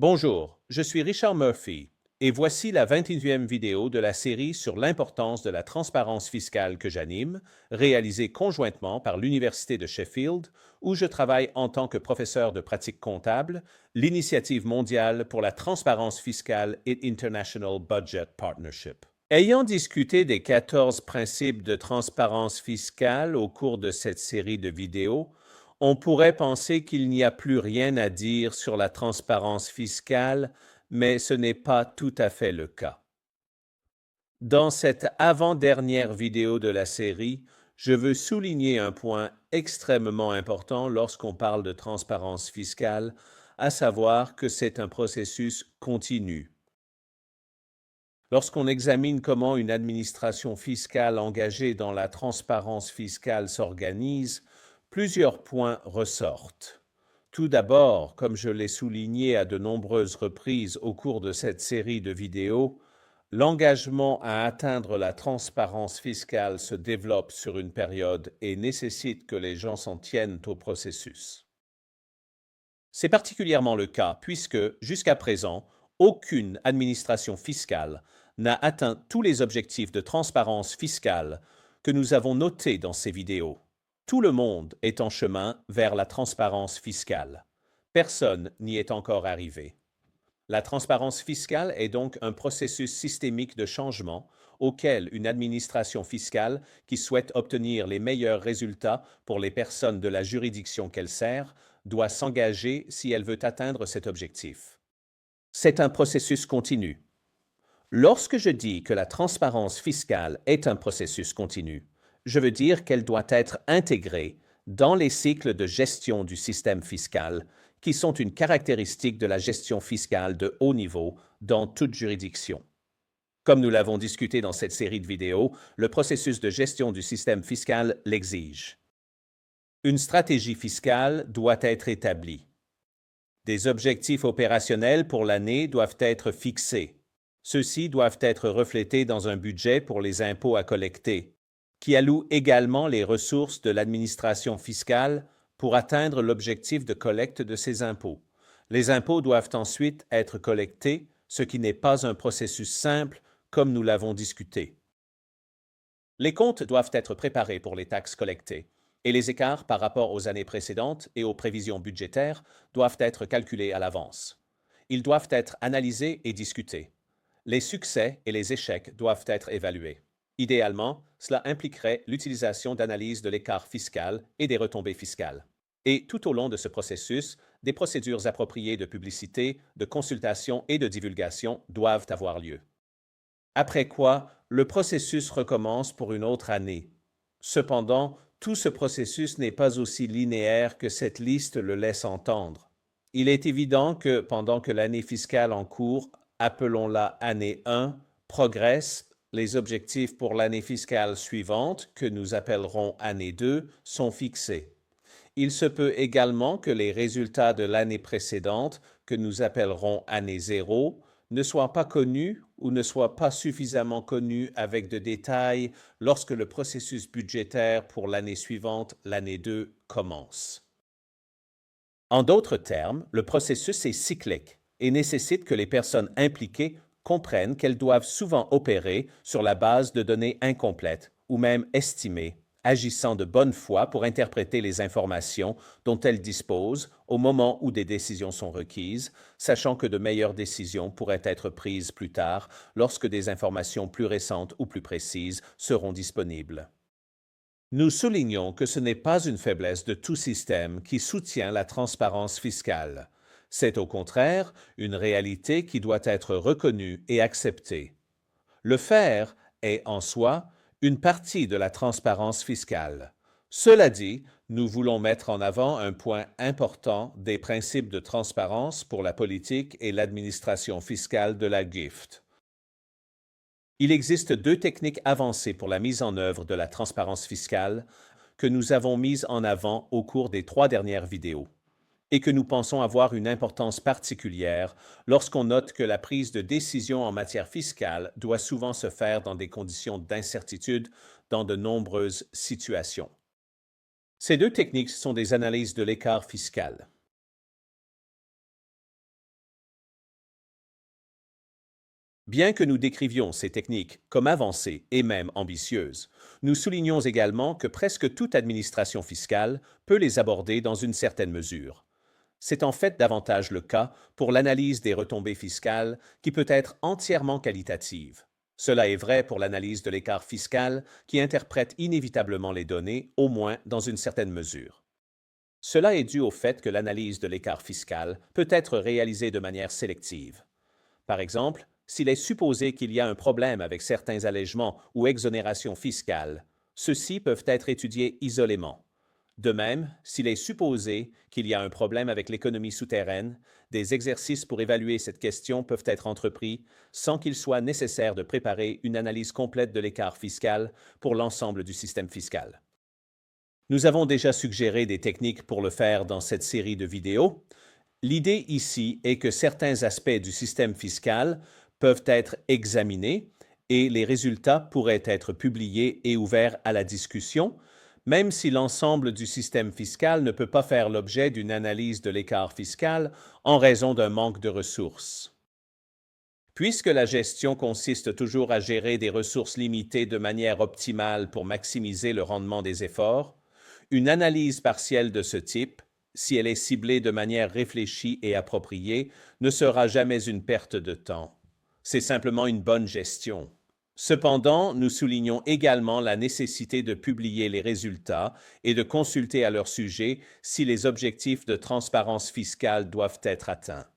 Bonjour, je suis Richard Murphy et voici la 21e vidéo de la série sur l'importance de la transparence fiscale que j'anime, réalisée conjointement par l'Université de Sheffield, où je travaille en tant que professeur de pratique comptable, l'Initiative mondiale pour la transparence fiscale et International Budget Partnership. Ayant discuté des 14 principes de transparence fiscale au cours de cette série de vidéos, on pourrait penser qu'il n'y a plus rien à dire sur la transparence fiscale, mais ce n'est pas tout à fait le cas. Dans cette avant-dernière vidéo de la série, je veux souligner un point extrêmement important lorsqu'on parle de transparence fiscale, à savoir que c'est un processus continu. Lorsqu'on examine comment une administration fiscale engagée dans la transparence fiscale s'organise, plusieurs points ressortent. Tout d'abord, comme je l'ai souligné à de nombreuses reprises au cours de cette série de vidéos, l'engagement à atteindre la transparence fiscale se développe sur une période et nécessite que les gens s'en tiennent au processus. C'est particulièrement le cas puisque, jusqu'à présent, aucune administration fiscale n'a atteint tous les objectifs de transparence fiscale que nous avons notés dans ces vidéos. Tout le monde est en chemin vers la transparence fiscale. Personne n'y est encore arrivé. La transparence fiscale est donc un processus systémique de changement auquel une administration fiscale qui souhaite obtenir les meilleurs résultats pour les personnes de la juridiction qu'elle sert doit s'engager si elle veut atteindre cet objectif. C'est un processus continu. Lorsque je dis que la transparence fiscale est un processus continu, je veux dire qu'elle doit être intégrée dans les cycles de gestion du système fiscal, qui sont une caractéristique de la gestion fiscale de haut niveau dans toute juridiction. Comme nous l'avons discuté dans cette série de vidéos, le processus de gestion du système fiscal l'exige. Une stratégie fiscale doit être établie. Des objectifs opérationnels pour l'année doivent être fixés. Ceux-ci doivent être reflétés dans un budget pour les impôts à collecter, qui alloue également les ressources de l'administration fiscale pour atteindre l'objectif de collecte de ces impôts. Les impôts doivent ensuite être collectés, ce qui n'est pas un processus simple, comme nous l'avons discuté. Les comptes doivent être préparés pour les taxes collectées, et les écarts par rapport aux années précédentes et aux prévisions budgétaires doivent être calculés à l'avance. Ils doivent être analysés et discutés. Les succès et les échecs doivent être évalués. Idéalement, cela impliquerait l'utilisation d'analyses de l'écart fiscal et des retombées fiscales. Et tout au long de ce processus, des procédures appropriées de publicité, de consultation et de divulgation doivent avoir lieu. Après quoi, le processus recommence pour une autre année. Cependant, tout ce processus n'est pas aussi linéaire que cette liste le laisse entendre. Il est évident que pendant que l'année fiscale en cours, appelons-la année 1, progresse, les objectifs pour l'année fiscale suivante, que nous appellerons année 2, sont fixés. Il se peut également que les résultats de l'année précédente, que nous appellerons année 0, ne soient pas connus ou ne soient pas suffisamment connus avec de détails lorsque le processus budgétaire pour l'année suivante, l'année 2, commence. En d'autres termes, le processus est cyclique et nécessite que les personnes impliquées comprennent qu'elles doivent souvent opérer sur la base de données incomplètes ou même estimées, agissant de bonne foi pour interpréter les informations dont elles disposent au moment où des décisions sont requises, sachant que de meilleures décisions pourraient être prises plus tard lorsque des informations plus récentes ou plus précises seront disponibles. Nous soulignons que ce n'est pas une faiblesse de tout système qui soutient la transparence fiscale. C'est au contraire une réalité qui doit être reconnue et acceptée. Le faire est en soi une partie de la transparence fiscale. Cela dit, nous voulons mettre en avant un point important des principes de transparence pour la politique et l'administration fiscale de la GIFT. Il existe deux techniques avancées pour la mise en œuvre de la transparence fiscale que nous avons mises en avant au cours des 3 dernières vidéos et que nous pensons avoir une importance particulière lorsqu'on note que la prise de décision en matière fiscale doit souvent se faire dans des conditions d'incertitude dans de nombreuses situations. Ces deux techniques sont des analyses de l'écart fiscal. Bien que nous décrivions ces techniques comme avancées et même ambitieuses, nous soulignons également que presque toute administration fiscale peut les aborder dans une certaine mesure. C'est en fait davantage le cas pour l'analyse des retombées fiscales qui peut être entièrement qualitative. Cela est vrai pour l'analyse de l'écart fiscal qui interprète inévitablement les données, au moins dans une certaine mesure. Cela est dû au fait que l'analyse de l'écart fiscal peut être réalisée de manière sélective. Par exemple, s'il est supposé qu'il y a un problème avec certains allègements ou exonérations fiscales, ceux-ci peuvent être étudiés isolément. De même, s'il est supposé qu'il y a un problème avec l'économie souterraine, des exercices pour évaluer cette question peuvent être entrepris sans qu'il soit nécessaire de préparer une analyse complète de l'écart fiscal pour l'ensemble du système fiscal. Nous avons déjà suggéré des techniques pour le faire dans cette série de vidéos. L'idée ici est que certains aspects du système fiscal peuvent être examinés et les résultats pourraient être publiés et ouverts à la discussion, même si l'ensemble du système fiscal ne peut pas faire l'objet d'une analyse de l'écart fiscal en raison d'un manque de ressources. Puisque la gestion consiste toujours à gérer des ressources limitées de manière optimale pour maximiser le rendement des efforts, une analyse partielle de ce type, si elle est ciblée de manière réfléchie et appropriée, ne sera jamais une perte de temps. C'est simplement une bonne gestion. Cependant, nous soulignons également la nécessité de publier les résultats et de consulter à leur sujet si les objectifs de transparence fiscale doivent être atteints.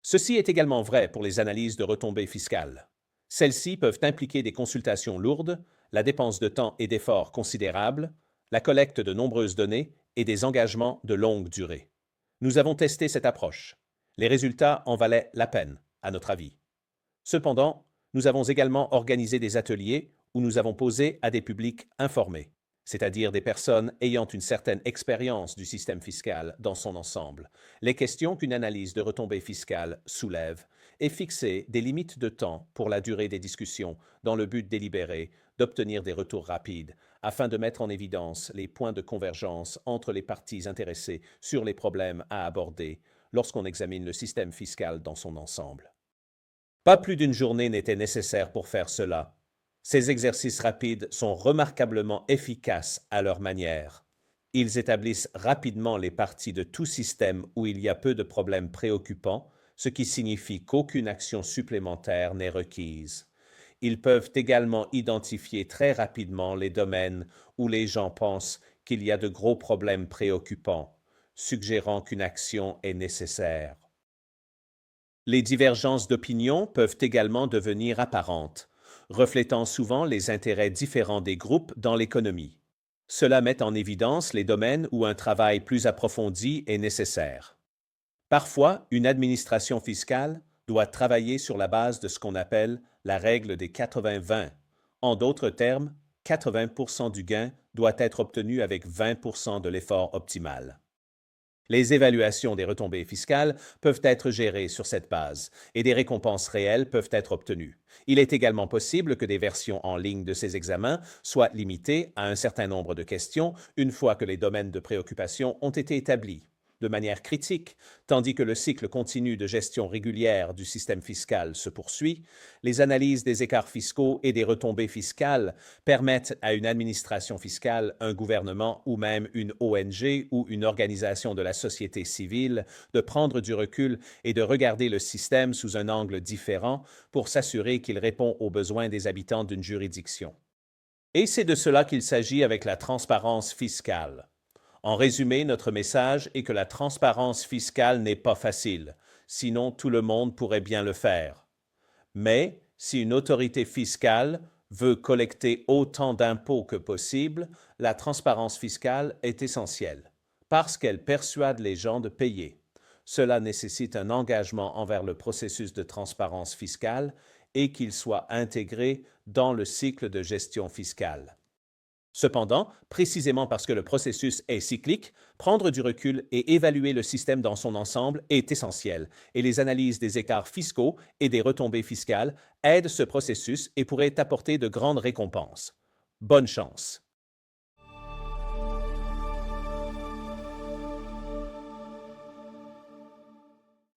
Ceci est également vrai pour les analyses de retombées fiscales. Celles-ci peuvent impliquer des consultations lourdes, la dépense de temps et d'efforts considérables, la collecte de nombreuses données et des engagements de longue durée. Nous avons testé cette approche. Les résultats en valaient la peine, à notre avis. Cependant, nous avons également organisé des ateliers où nous avons posé à des publics informés, c'est-à-dire des personnes ayant une certaine expérience du système fiscal dans son ensemble, les questions qu'une analyse de retombées fiscales soulève et fixer des limites de temps pour la durée des discussions dans le but délibéré d'obtenir des retours rapides afin de mettre en évidence les points de convergence entre les parties intéressées sur les problèmes à aborder lorsqu'on examine le système fiscal dans son ensemble. Pas plus d'une journée n'était nécessaire pour faire cela. Ces exercices rapides sont remarquablement efficaces à leur manière. Ils établissent rapidement les parties de tout système où il y a peu de problèmes préoccupants, ce qui signifie qu'aucune action supplémentaire n'est requise. Ils peuvent également identifier très rapidement les domaines où les gens pensent qu'il y a de gros problèmes préoccupants, suggérant qu'une action est nécessaire. Les divergences d'opinion peuvent également devenir apparentes, reflétant souvent les intérêts différents des groupes dans l'économie. Cela met en évidence les domaines où un travail plus approfondi est nécessaire. Parfois, une administration fiscale doit travailler sur la base de ce qu'on appelle la règle des 80-20. En d'autres termes, 80% du gain doit être obtenu avec 20% de l'effort optimal. Les évaluations des retombées fiscales peuvent être gérées sur cette base et des récompenses réelles peuvent être obtenues. Il est également possible que des versions en ligne de ces examens soient limitées à un certain nombre de questions une fois que les domaines de préoccupation ont été établis de manière critique, tandis que le cycle continu de gestion régulière du système fiscal se poursuit, les analyses des écarts fiscaux et des retombées fiscales permettent à une administration fiscale, un gouvernement ou même une ONG ou une organisation de la société civile de prendre du recul et de regarder le système sous un angle différent pour s'assurer qu'il répond aux besoins des habitants d'une juridiction. Et c'est de cela qu'il s'agit avec la transparence fiscale. En résumé, notre message est que la transparence fiscale n'est pas facile, sinon tout le monde pourrait bien le faire. Mais si une autorité fiscale veut collecter autant d'impôts que possible, la transparence fiscale est essentielle, parce qu'elle persuade les gens de payer. Cela nécessite un engagement envers le processus de transparence fiscale et qu'il soit intégré dans le cycle de gestion fiscale. Cependant, précisément parce que le processus est cyclique, prendre du recul et évaluer le système dans son ensemble est essentiel, et les analyses des écarts fiscaux et des retombées fiscales aident ce processus et pourraient apporter de grandes récompenses. Bonne chance!